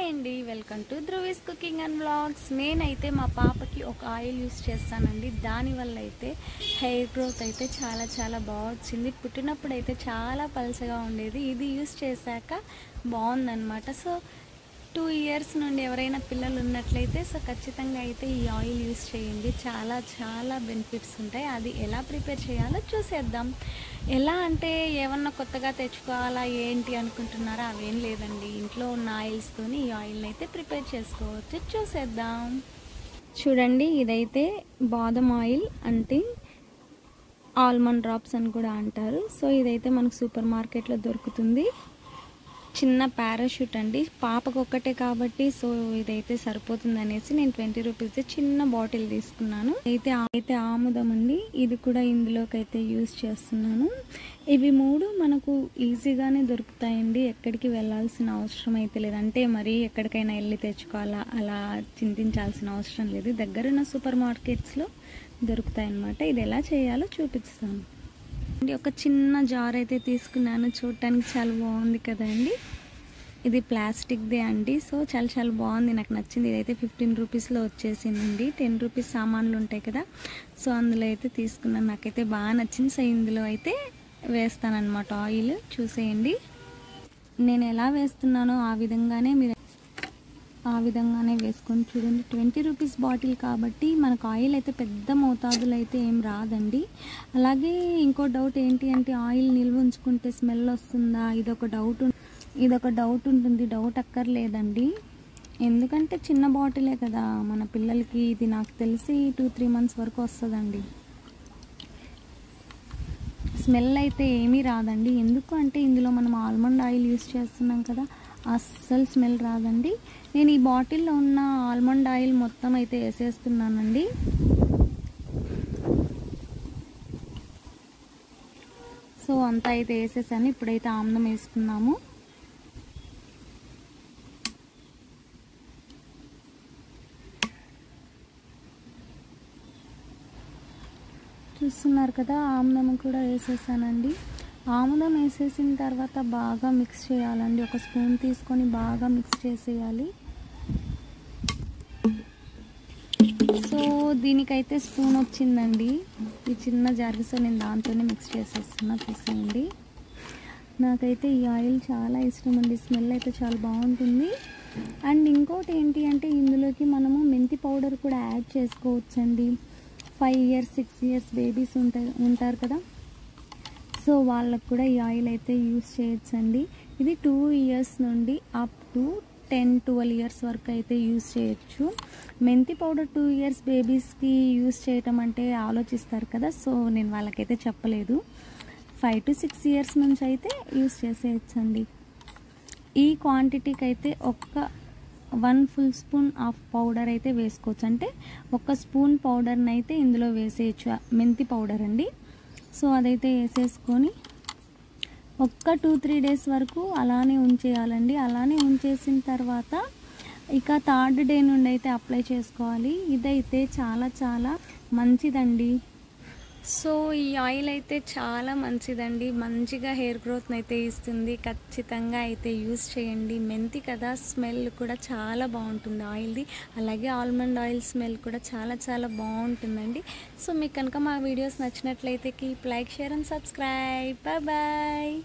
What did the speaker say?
అండి, welcome to Dhruvi's cooking and vlogs. నేనైతే మా పాపకి ఒక ఆయిల్ యూస్ చేస్తానండి. దానివల్ల అయితే హెయిర్ గ్రోత్ అయితే చాలా బాగా వచ్చింది. పుట్టినప్పుడు అయితే చాలా పలచగా ఉండేది. ఇది యూస్ చేశాక బాగుందన్నమాట. సో 2 ఇయర్స్ నుండి ఎవరైనా పిల్లలు ఉన్నట్లయితే ఖచ్చితంగా అయితే ఈ ఆయిల్ యూస్ చేయండి. చాలా బెనిఫిట్స్ ఉంటాయి. అది ఎలా ప్రిపేర్ చేయాలో చూసేద్దాం. ఎలా అంటే ఏమన్నా కొత్తగా తెచ్చుకోవాలా ఏంటి అనుకుంటున్నారా? అవేం లేదండి. ఇంట్లో ఉన్న ఆయిల్స్తోని ఈ ఆయిల్ని అయితే ప్రిపేర్ చేసుకోవచ్చు. చూసేద్దాం. చూడండి, ఇదైతే బాదం ఆయిల్ అంటే ఆల్మండ్ డ్రాప్స్ అని కూడా అంటారు. సో ఇదైతే మనకు సూపర్ మార్కెట్లో దొరుకుతుంది. చిన్న పారాషూట్ అండి, పాపకు ఒక్కటే కాబట్టి సో ఇదైతే సరిపోతుంది అనేసి నేను 20 రూపీస్ చిన్న బాటిల్ తీసుకున్నాను. అయితే ఆముదం అండి, ఇది కూడా ఇందులోకి అయితే యూజ్ చేస్తున్నాను. ఇవి 3 మనకు ఈజీగానే దొరుకుతాయండి. ఎక్కడికి వెళ్ళాల్సిన అవసరం అయితే లేదు. అంటే మరీ ఎక్కడికైనా వెళ్ళి తెచ్చుకోవాలా అలా చింతించాల్సిన అవసరం లేదు. దగ్గరున్న సూపర్ మార్కెట్స్లో దొరుకుతాయి అన్నమాట. ఇది ఎలా చేయాలో చూపిస్తాను. ఒక చిన్న జార్ అయితే తీసుకున్నాను. చూడటానికి చాలా బాగుంది కదండి. ఇది ప్లాస్టిక్దే అండి. సో చాలా బాగుంది, నాకు నచ్చింది. ఇదైతే 15 రూపీస్లో వచ్చేసిందండి. 10 రూపీస్ సామాన్లు ఉంటాయి కదా, సో అందులో అయితే తీసుకున్నాను. నాకైతే బాగా నచ్చింది. సో ఇందులో అయితే వేస్తానన్నమాట ఆయిల్. చూసేయండి, నేను ఎలా వేస్తున్నానో ఆ విధంగానే వేసుకొని చూడండి. 20 రూపీస్ బాటిల్ కాబట్టి మనకు ఆయిల్ అయితే పెద్ద మోతాదులో అయితే ఏం రాదండి. అలాగే ఇంకో డౌట్ ఏంటి అంటే ఆయిల్ నిల్వ ఉంచుకుంటే స్మెల్ వస్తుందా, ఇదొక డౌట్ ఉంటుంది. డౌట్ అక్కర్లేదండి, ఎందుకంటే చిన్న బాటిలే కదా మన పిల్లలకి. ఇది నాకు తెలిసి 2-3 మంత్స్ వరకు వస్తుందండి. స్మెల్ అయితే ఏమీ రాదండి. ఎందుకు అంటే ఇందులో మనం ఆల్మండ్ ఆయిల్ యూస్ చేస్తున్నాం కదా, అస్సలు స్మెల్ రాదండి. నేను ఈ బాటిల్లో ఉన్న ఆల్మండ్ ఆయిల్ మొత్తం అయితే వేసేస్తున్నానండి. సో అంతా అయితే వేసేసాను. ఇప్పుడైతే ఆమ్లం వేసుకున్నాము. చూస్తున్నారు కదా, ఆమ్లం కూడా వేసేసానండి. ఆముదం వేసేసిన తర్వాత బాగా మిక్స్ చేయాలండి. ఒక స్పూన్ తీసుకొని బాగా మిక్స్ చేసేయాలి. సో దీనికైతే స్పూన్ వచ్చిందండి, ఈ చిన్న జార్. సో నేను దాంతోనే మిక్స్ చేసేస్తున్నా. చూసేయండి, నాకైతే ఈ ఆయిల్ చాలా ఇష్టం అండి. స్మెల్ అయితే చాలా బాగుంటుంది. అండ్ ఇంకోటి ఏంటి అంటే ఇందులోకి మనము మెంతి పౌడర్ కూడా యాడ్ చేసుకోవచ్చండి. 5 ఇయర్స్ 6 ఇయర్స్ బేబీస్ ఉంటారు కదా, సో వాళ్ళకు కూడా ఈ ఆయిల్ అయితే యూస్ చేయొచ్చండి. ఇది 2 ఇయర్స్ నుండి అప్ టు 10-12 ఇయర్స్ వరకు అయితే యూస్ చేయొచ్చు. మెంతి పౌడర్ 2 ఇయర్స్ బేబీస్కి యూస్ చేయటం అంటే ఆలోచిస్తారు కదా, సో నేను వాళ్ళకైతే చెప్పలేదు. 5-6 ఇయర్స్ నుంచి అయితే యూస్ చేసేయచ్చండి. ఈ క్వాంటిటీకి అయితే 1 ఫుల్ స్పూన్ ఆఫ్ పౌడర్ అయితే వేసుకోవచ్చు. అంటే 1 స్పూన్ పౌడర్ని అయితే ఇందులో వేసేయచ్చు, మెంతి పౌడర్ అండి. సో అదైతే వేసేసుకొని 2-3 డేస్ వరకు అలానే ఉంచేయాలండి. అలానే ఉంచేసిన తర్వాత ఇక 3rd డే నుండి అయితే అప్లై చేసుకోవాలి. ఇదైతే చాలా మంచిదండి. సో ఈ ఆయిల్ అయితే చాలా మంచిదండి. మంచిగా హెయిర్ గ్రోత్ని అయితే ఇస్తుంది. ఖచ్చితంగా అయితే యూస్ చేయండి. మెంతి కదా, స్మెల్ కూడా చాలా బాగుంటుంది ఆయిల్ది. అలాగే ఆల్మండ్ ఆయిల్ స్మెల్ కూడా చాలా బాగుంటుందండి. సో మీకు కనుక మా వీడియోస్ నచ్చినట్లయితే keep like, share and subscribe. Bye.